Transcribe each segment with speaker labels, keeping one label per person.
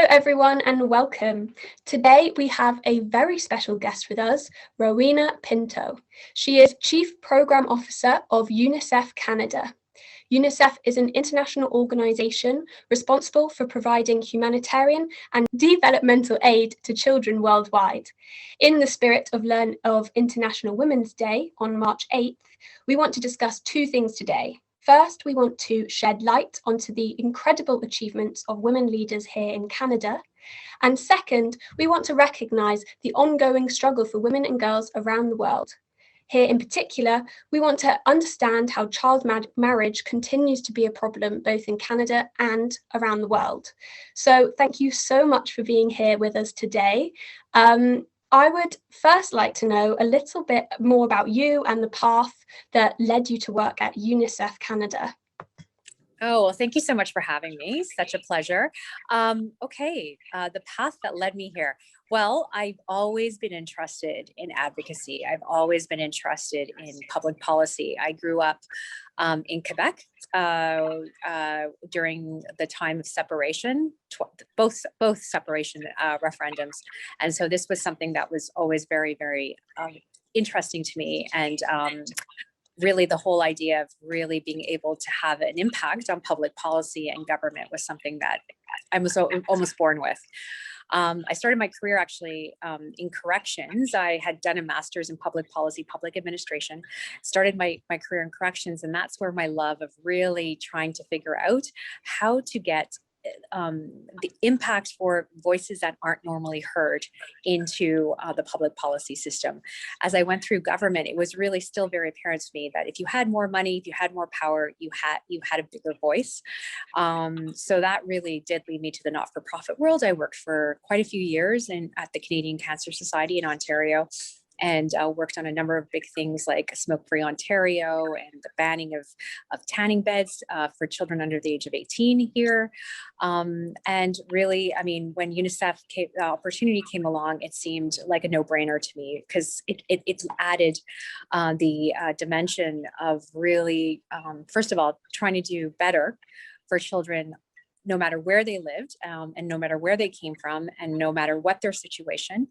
Speaker 1: everyone, and welcome. Today we have a very special guest with us, Rowena Pinto. She is Chief Programme Officer of UNICEF Canada. UNICEF is an international organisation responsible for providing humanitarian and developmental aid to children worldwide. In the spirit of International Women's Day on March 8th, we want to discuss two things today. First, we want to shed light onto the incredible achievements of women leaders here in Canada. And second, we want to recognise the ongoing struggle for women and girls around the world. Here in particular, we want to understand how child marriage continues to be a problem both in Canada and around the world. So thank you so much for being here with us today. I would first like to know a little bit more about you and the path that led you to work at UNICEF Canada.
Speaker 2: Oh, well, thank you so much for having me. Such a pleasure. The path that led me here. Well, I've always been interested in advocacy. I've always been interested in public policy. I grew up in Quebec during the time of separation, both separation referendums. And so this was something that was always very, very interesting to me. And really the whole idea of really being able to have an impact on public policy and government was something that I was almost born with. I started my career actually in corrections. I had done a master's in public policy, public administration, started my career in corrections. And that's where my love of really trying to figure out how to get the impact for voices that aren't normally heard into the public policy system. As I went through government, it was really still very apparent to me that if you had more money, if you had more power, you had a bigger voice. So that really did lead me to the not-for-profit world. I worked for quite a few years at the Canadian Cancer Society in Ontario, and worked on a number of big things like Smoke-Free Ontario and the banning of tanning beds for children under the age of 18 here. And really, I mean, when UNICEF opportunity came along, it seemed like a no-brainer to me because it added the dimension of really, first of all, trying to do better for children no matter where they lived and no matter where they came from and no matter what their situation.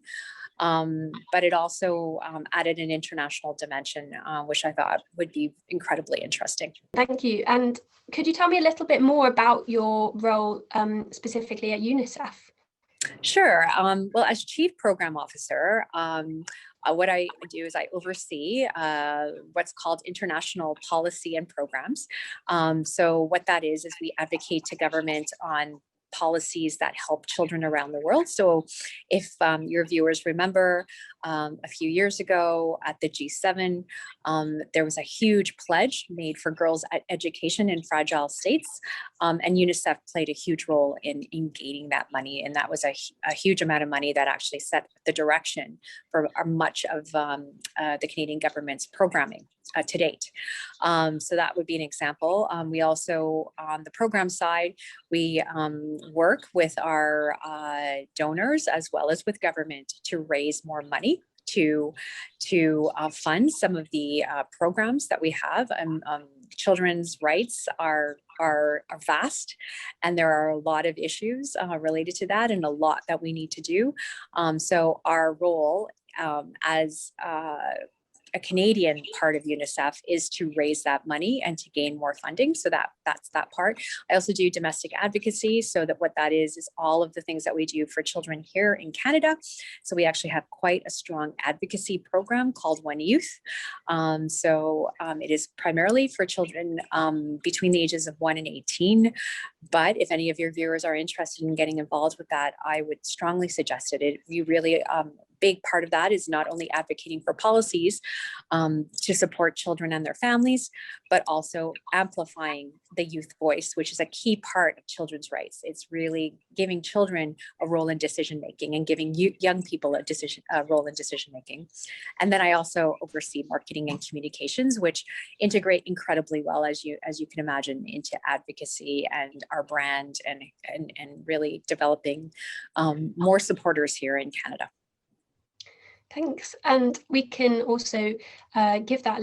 Speaker 2: But it also added an international dimension, which I thought would be incredibly interesting.
Speaker 1: Thank you. And could you tell me a little bit more about your role specifically at UNICEF?
Speaker 2: Sure. Well, as Chief Program Officer, what I do is I oversee what's called international policy and programs. So what that is we advocate to government on policies that help children around the world. So if your viewers remember a few years ago at the G7, there was a huge pledge made for girls' education in fragile states. And UNICEF played a huge role in gaining that money. And that was a huge amount of money that actually set the direction for much of the Canadian government's programming to date. So that would be an example. We also, on the program side, we work with our donors as well as with government to raise more money to fund some of the programs that we have. Children's rights are vast, and there are a lot of issues related to that and a lot that we need to do. So our role as a Canadian part of UNICEF is to raise that money and to gain more funding. So that's that part. I also do domestic advocacy. So that what that is all of the things that we do for children here in Canada. So we actually have quite a strong advocacy program called One Youth. It is primarily for children between the ages of 1 and 18. But if any of your viewers are interested in getting involved with that, I would strongly suggest it. You really big part of that is not only advocating for policies to support children and their families, but also amplifying the youth voice, which is a key part of children's rights. It's really giving children a role in decision-making and giving young people a role in decision-making. And then I also oversee marketing and communications, which integrate incredibly well, as you can imagine, into advocacy and our brand and really developing more supporters here in Canada.
Speaker 1: Thanks. And we can also give that a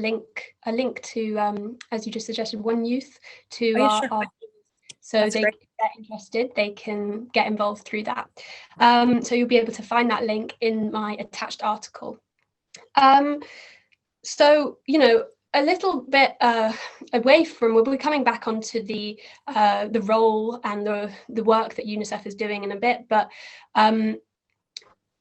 Speaker 1: link to, as you just suggested, One Youth to our So
Speaker 2: That's great.
Speaker 1: if they're interested, they can get involved through that. So you'll be able to find that link in my attached article. So, a little bit away from, we'll be coming back onto the role and the work that UNICEF is doing in a bit, but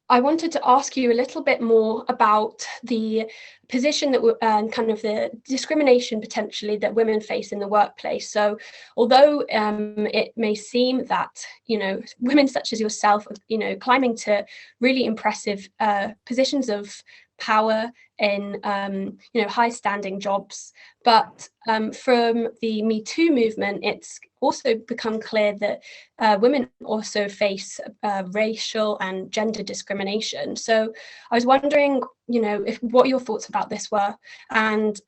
Speaker 1: I wanted to ask you a little bit more about the position that and kind of the discrimination potentially that women face in the workplace. So although it may seem that, women such as yourself, climbing to really impressive positions of power in high standing jobs, but from the Me Too movement, it's also become clear that women also face racial and gender discrimination. So I was wondering, what your thoughts about this were, and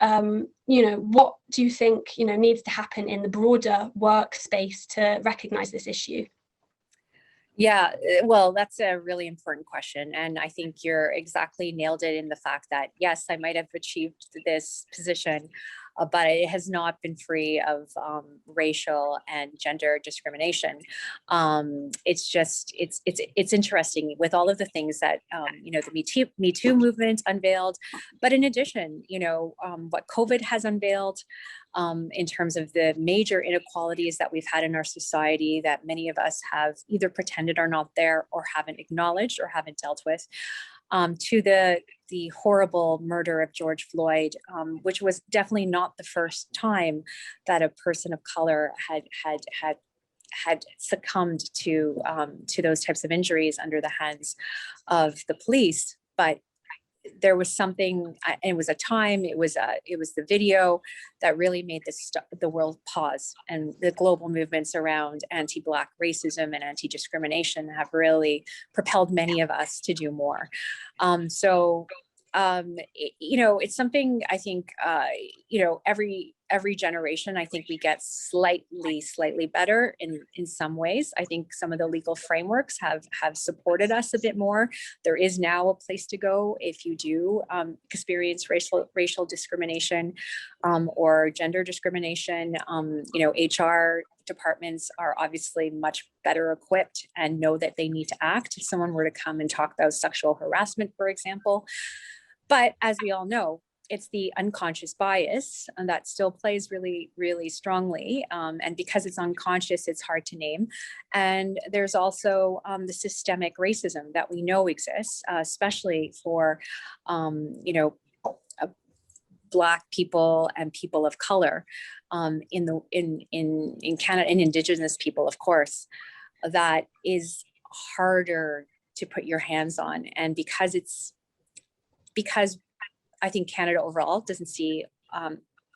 Speaker 1: what do you think needs to happen in the broader workspace to recognize this issue?
Speaker 2: Yeah, well, that's a really important question. And I think you're exactly nailed it in the fact that, yes, I might have achieved this position, but it has not been free of racial and gender discrimination. It's interesting with all of the things that, the Me Too movement unveiled. But in addition, what COVID has unveiled, in terms of the major inequalities that we've had in our society that many of us have either pretended are not there or haven't acknowledged or haven't dealt with, to the horrible murder of George Floyd, which was definitely not the first time that a person of color had succumbed to those types of injuries under the hands of the police. But there was something, it was the video that really made the world pause, and the global movements around anti-Black racism and anti-discrimination have really propelled many of us to do more. It's something I think, every generation, I think we get slightly better in some ways. I think some of the legal frameworks have supported us a bit more. There is now a place to go if you do experience racial discrimination or gender discrimination. HR departments are obviously much better equipped and know that they need to act if someone were to come and talk about sexual harassment, for example. But as we all know, it's the unconscious bias and that still plays really, really strongly. And because it's unconscious, it's hard to name. And there's also the systemic racism that we know exists, especially for, Black people and people of color in Canada, and Indigenous people, of course, that is harder to put your hands on. And because I think Canada overall doesn't see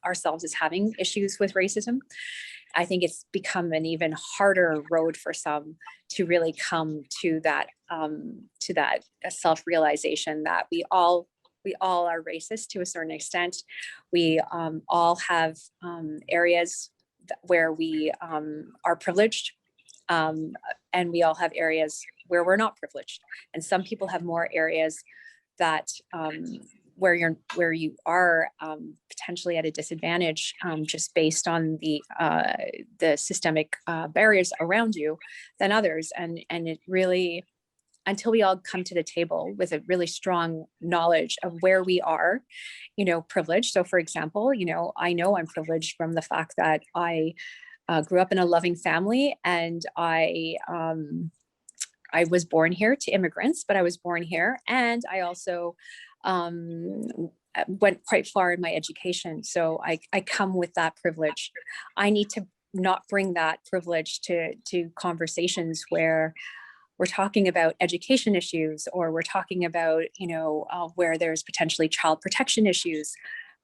Speaker 2: ourselves as having issues with racism, I think it's become an even harder road for some to really come to that self-realization that we all are racist to a certain extent. We all have areas where we are privileged, and we all have areas where we're not privileged. And some people have more areas that where you are potentially at a disadvantage just based on the systemic barriers around you than others. And it really, until we all come to the table with a really strong knowledge of where we are, privileged. So for example, I know I'm privileged from the fact that I grew up in a loving family, and I was born here to immigrants, but I was born here, and I also went quite far in my education. So I come with that privilege. I need to not bring that privilege to conversations where we're talking about education issues, or we're talking about, where there's potentially child protection issues,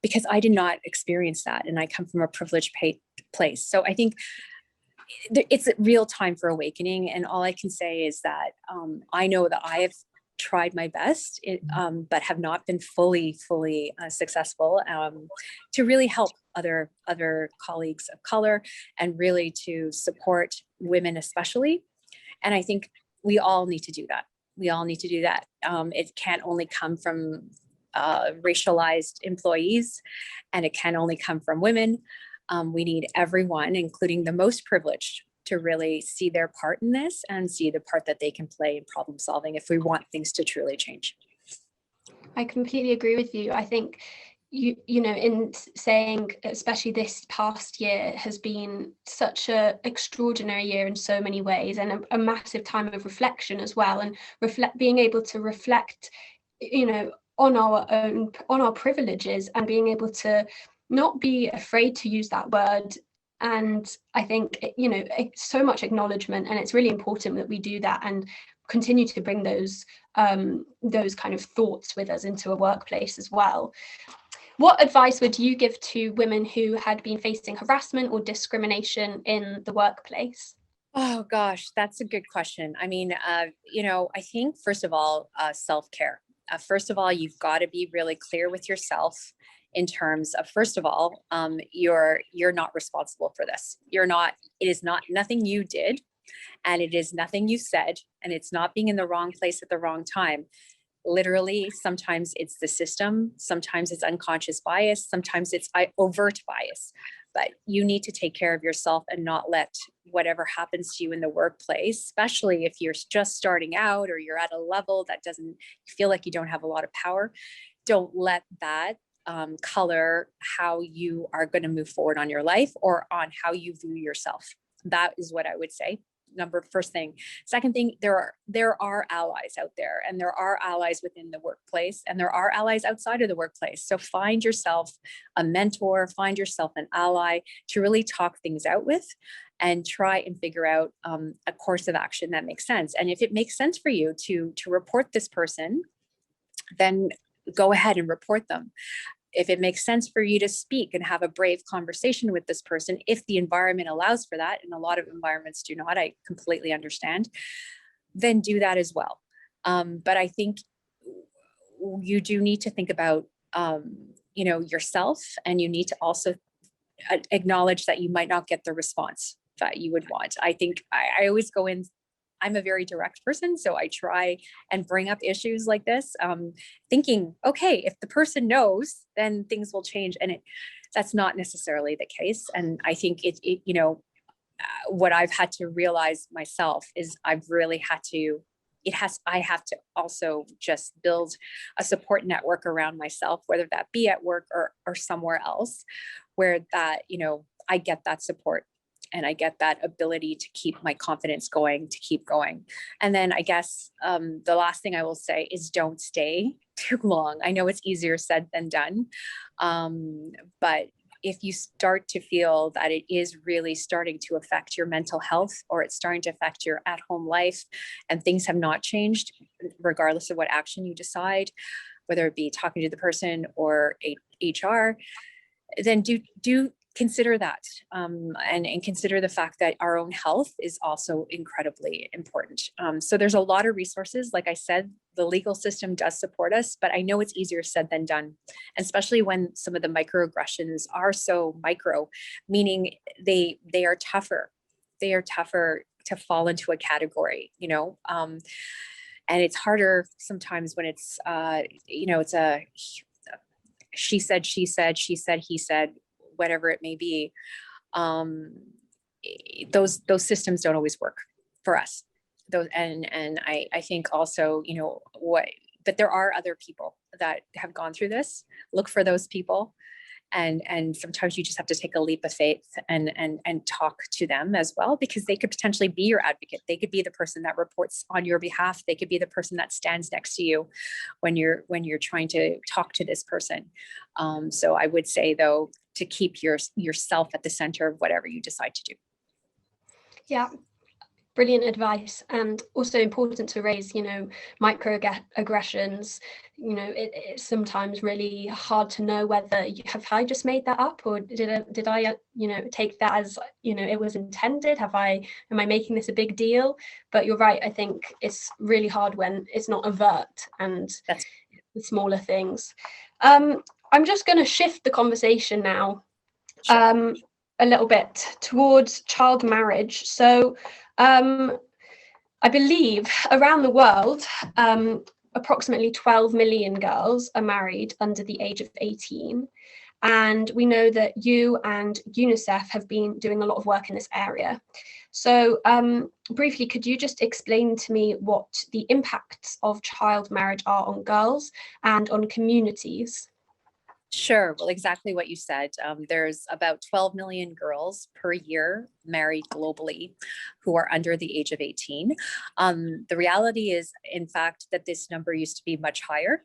Speaker 2: because I did not experience that. And I come from a privileged place. So I think it's a real time for awakening. And all I can say is that I know that I have tried my best, but have not been fully successful to really help other colleagues of color, and really to support women especially. And I think we all need to do that. It can't only come from racialized employees, and it can only come from women. We need everyone, including the most privileged, to really see their part in this and see the part that they can play in problem solving if we want things to truly change.
Speaker 1: I completely agree with you. I think you know, in saying especially this past year has been such a extraordinary year in so many ways, and a massive time of reflection as well, and being able to reflect, you know, on our privileges, and being able to not be afraid to use that word. And I think, you know, so much acknowledgement, and it's really important that we do that and continue to bring those kind of thoughts with us into a workplace as well. What advice would you give to women who had been facing harassment or discrimination in the workplace?
Speaker 2: Oh gosh, that's a good question. I mean, you know, I think first of all, self-care. First of all, you've got to be really clear with yourself in terms of, first of all, you're not responsible for this. You're not. It is not nothing you did, and it is nothing you said, and it's not being in the wrong place at the wrong time. Literally, sometimes it's the system, sometimes it's unconscious bias, sometimes it's overt bias. But you need to take care of yourself and not let whatever happens to you in the workplace, especially if you're just starting out or you're at a level that doesn't feel like you don't have a lot of power. Don't let that color how you are going to move forward on your life or on how you view yourself. That is what I would say. First thing. Second thing, there are allies out there, and there are allies within the workplace, and there are allies outside of the workplace. So find yourself a mentor, find yourself an ally to really talk things out with, and try and figure out a course of action that makes sense. And if it makes sense for you to report this person, then go ahead and report them. If it makes sense for you to speak and have a brave conversation with this person, if the environment allows for that, and a lot of environments do not, I completely understand, then do that as well. But I think you do need to think about, you know, yourself, and you need to also acknowledge that you might not get the response that you would want. I think I always go in, I'm a very direct person, so I try and bring up issues like this, thinking, okay, if the person knows, then things will change, and that's not necessarily the case. And I think you know, what I've had to realize myself is I've really had to. I have to also just build a support network around myself, whether that be at work or somewhere else, where that, you know, I get that support. And I get that ability to keep my confidence going, to keep going. And then I guess the last thing I will say is don't stay too long. I know it's easier said than done. But if you start to feel that it is really starting to affect your mental health, or it's starting to affect your at-home life, and things have not changed, regardless of what action you decide, whether it be talking to the person or HR, then do consider that, and consider the fact that our own health is also incredibly important. So there's a lot of resources. Like I said, the legal system does support us, but I know it's easier said than done, especially when some of the microaggressions are so micro, meaning they are tougher. They are tougher to fall into a category, you know, and it's harder sometimes when it's, you know, it's a she said, she said, she said, he said, whatever it may be. Those systems don't always work for us. And I think also, you know, but there are other people that have gone through this. Look for those people. And sometimes you just have to take a leap of faith and talk to them as well, because they could potentially be your advocate. They could be the person that reports on your behalf. They could be the person that stands next to you when you're trying to talk to this person. So I would say, though, to keep yourself at the center of whatever you decide to do.
Speaker 1: Yeah. Brilliant advice, and also important to raise, you know, microaggressions. You know, it's sometimes really hard to know whether have I just made that up, or did I you know, take that as, you know, it was intended. Am I making this a big deal? But you're right. I think it's really hard when it's not overt and
Speaker 2: That's
Speaker 1: the smaller things. I'm just going to shift the conversation now.
Speaker 2: sure.
Speaker 1: A little bit towards child marriage. So I believe around the world, approximately 12 million girls are married under the age of 18. and we know that you and UNICEF have been doing a lot of work in this area. So briefly, could you just explain to me what the impacts of child marriage are on girls and on communities?
Speaker 2: Sure. Well, exactly what you said. There's about 12 million girls per year married globally who are under the age of 18. The reality is, in fact, that this number used to be much higher.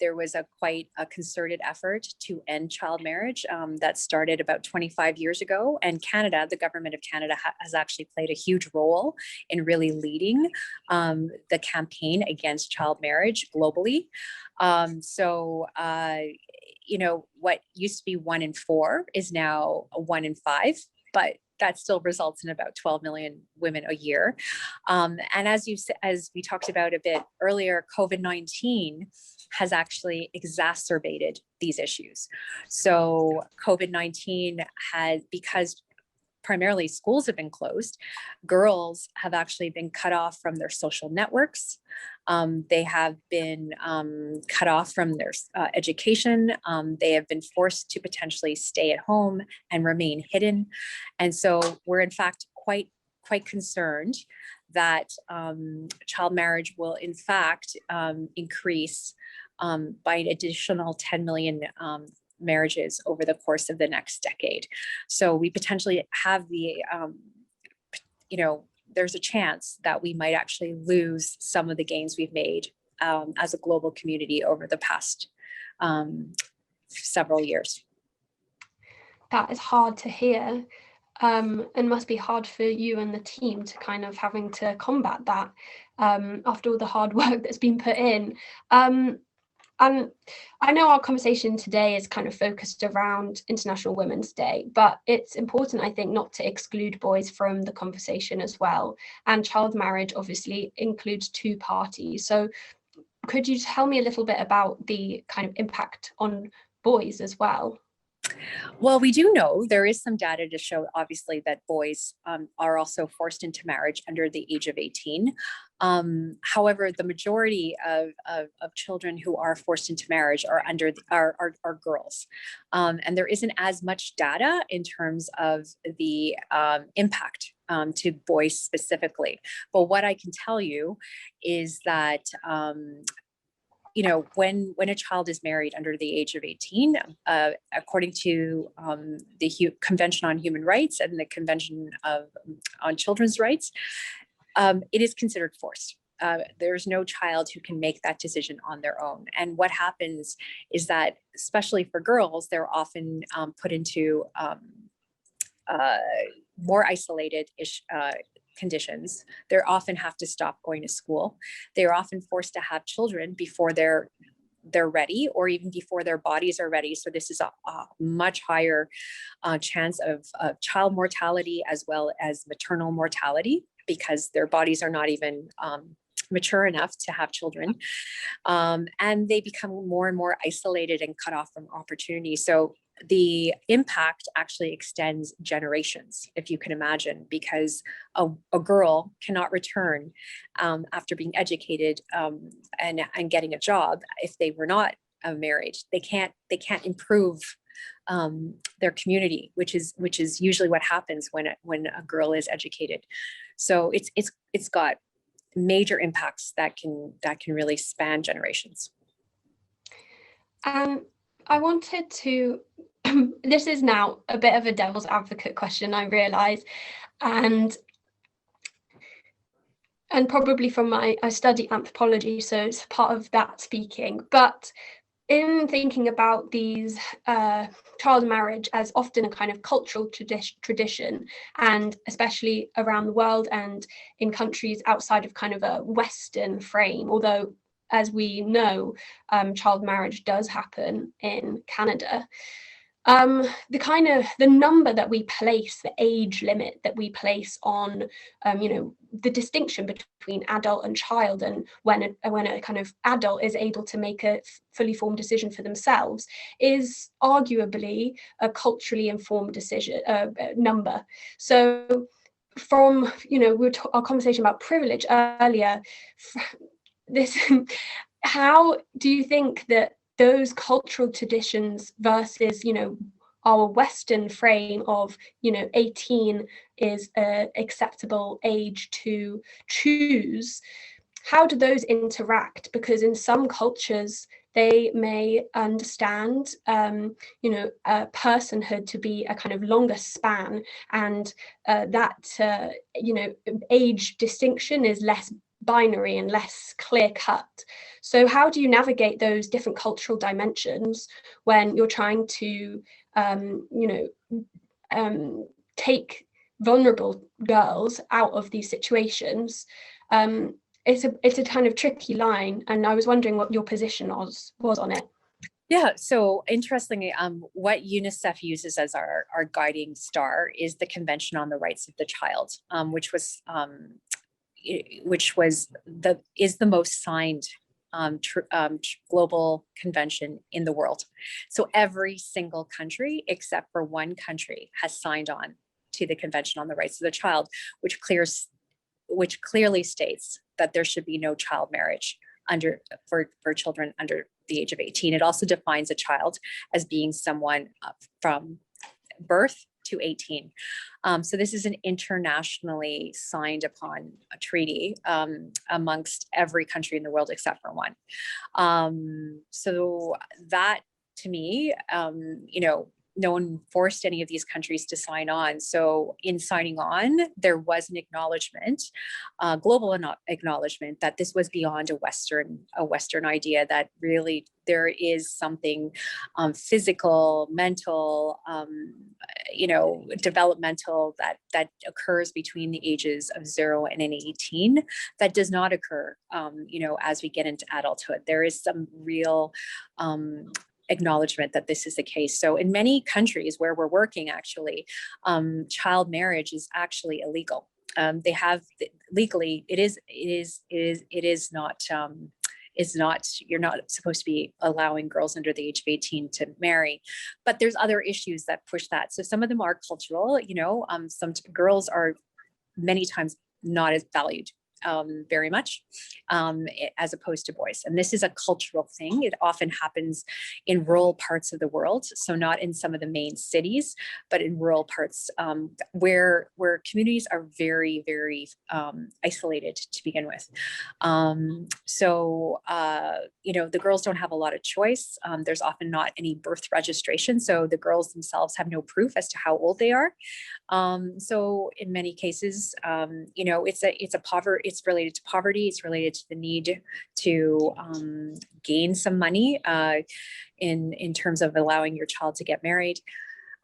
Speaker 2: There was quite a concerted effort to end child marriage that started about 25 years ago. And Canada, the government of Canada, has actually played a huge role in really leading the campaign against child marriage globally. What used to be 1 in 4 is now 1 in 5, but that still results in about 12 million women a year. And as we talked about a bit earlier, COVID-19 has actually exacerbated these issues. So COVID-19 because primarily schools have been closed, girls have actually been cut off from their social networks. They have been cut off from their education. They have been forced to potentially stay at home and remain hidden. And so we're in fact quite concerned that child marriage will in fact increase by an additional 10 million marriages over the course of the next decade. So we potentially have there's a chance that we might actually lose some of the gains we've made as a global community over the past several years.
Speaker 1: That is hard to hear, and must be hard for you and the team to kind of having to combat that after all the hard work that's been put in. And I know our conversation today is kind of focused around International Women's Day, but it's important, I think, not to exclude boys from the conversation as well. And child marriage obviously includes 2 parties. So could you tell me a little bit about the kind of impact on boys as well?
Speaker 2: Well, we do know there is some data to show, obviously, that boys are also forced into marriage under the age of 18. However, the majority of children who are forced into marriage are girls, and there isn't as much data in terms of the impact to boys specifically. But what I can tell you is that when a child is married under the age of 18, according to the Convention on Human Rights and the Convention on Children's Rights, it is considered forced. There's no child who can make that decision on their own. And what happens is that, especially for girls, they're often put into more isolated conditions. They often have to stop going to school. They're often forced to have children before they're ready, or even before their bodies are ready. So this is a much higher chance of child mortality as well as maternal mortality, because their bodies are not even mature enough to have children. And they become more and more isolated and cut off from opportunity. So the impact actually extends generations, if you can imagine, because a girl cannot return after being educated and getting a job if they were not married. They can't improve their community, which is usually what happens when a girl is educated. So it's got major impacts that can really span generations.
Speaker 1: I wanted to, this is now a bit of a devil's advocate question, I realise, and probably from I study anthropology, so it's part of that speaking, but in thinking about these child marriage as often a kind of cultural tradition, and especially around the world and in countries outside of kind of a Western frame, although as we know, child marriage does happen in Canada. The number that we place, the age limit that we place on, the distinction between adult and child, and when a kind of adult is able to make a fully formed decision for themselves, is arguably a culturally informed decision number. So, from our conversation about privilege earlier, how do you think that those cultural traditions versus, our Western frame of, 18 is an acceptable age to choose. How do those interact? Because in some cultures, they may understand, personhood to be a kind of longer span, and that, age distinction is less binary and less clear cut. So how do you navigate those different cultural dimensions when you're trying to, take vulnerable girls out of these situations? It's a kind of tricky line, and I was wondering what your position was on it.
Speaker 2: Yeah, so interestingly, what UNICEF uses as our guiding star is the Convention on the Rights of the Child, which is the most signed global convention in the world. So every single country except for one country has signed on to the Convention on the Rights of the Child, which clearly states that there should be no child marriage for children under the age of 18. It also defines a child as being someone from birth to 18. So this is an internationally signed upon a treaty amongst every country in the world except for one. So that, to me, no one forced any of these countries to sign on. So in signing on, there was an acknowledgement, global acknowledgement, that this was beyond a Western idea, that really there is something physical, mental, developmental that occurs between the ages of 0 and 18 that does not occur, as we get into adulthood. There is some real acknowledgement that this is the case. So in many countries where we're working, actually, child marriage is actually illegal. They have legally, it is not, you're not supposed to be allowing girls under the age of 18 to marry, but there's other issues that push that. So some of them are cultural, some girls are many times not as valued very much, as opposed to boys. And this is a cultural thing. It often happens in rural parts of the world. So not in some of the main cities, but in rural parts where communities are very, very isolated to begin with. The girls don't have a lot of choice. There's often not any birth registration. So the girls themselves have no proof as to how old they are. So in many cases, it's related to poverty. It's related to the need to gain some money in terms of allowing your child to get married.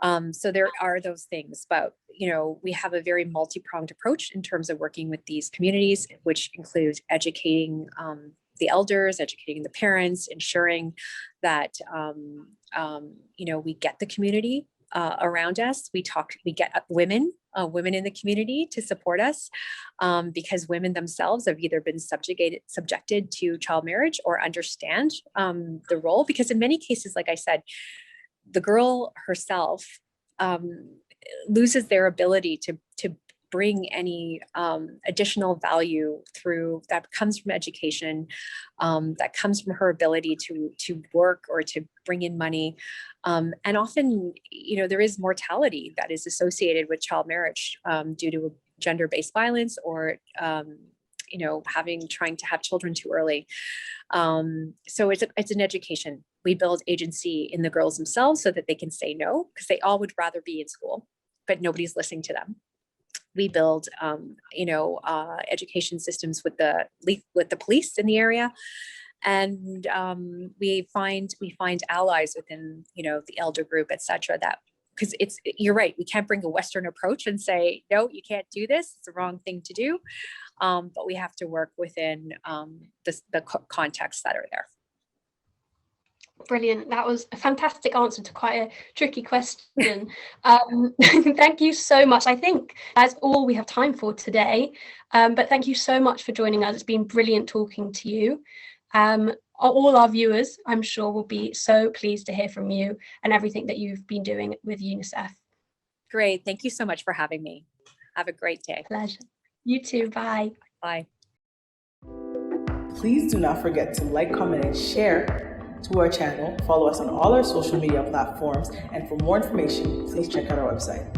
Speaker 2: So there are those things, but we have a very multi-pronged approach in terms of working with these communities, which includes educating the elders, educating the parents, ensuring that we get the community around us. We get women in the community to support us, because women themselves have either been subjected to child marriage or understand the role. Because in many cases, like I said, the girl herself loses their ability to bring any additional value through that comes from education, that comes from her ability to work or to bring in money. And often, there is mortality that is associated with child marriage due to gender-based violence or, trying to have children too early. So it's an education. We build agency in the girls themselves so that they can say no, because they all would rather be in school, but nobody's listening to them. We build, education systems with the police in the area, and we find allies within, the elder group, etc. That, because you're right, we can't bring a Western approach and say no, you can't do this. It's the wrong thing to do, but we have to work within the contexts that are there.
Speaker 1: Brilliant. That was a fantastic answer to quite a tricky question. Thank you so much. I think that's all we have time for today. But thank you so much for joining us. It's been brilliant talking to you. All our viewers, I'm sure, will be so pleased to hear from you and everything that you've been doing with UNICEF.
Speaker 2: Great. Thank you so much for having me. Have a great day.
Speaker 1: Pleasure. You too. Bye.
Speaker 2: Bye.
Speaker 3: Please do not forget to like, comment, and share. to our channel, follow us on all our social media platforms, and for more information, please check out our website.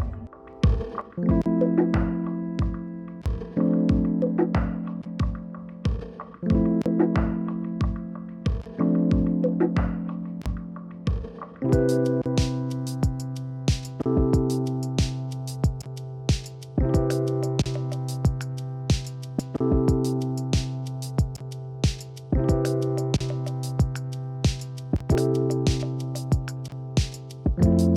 Speaker 3: Thank you.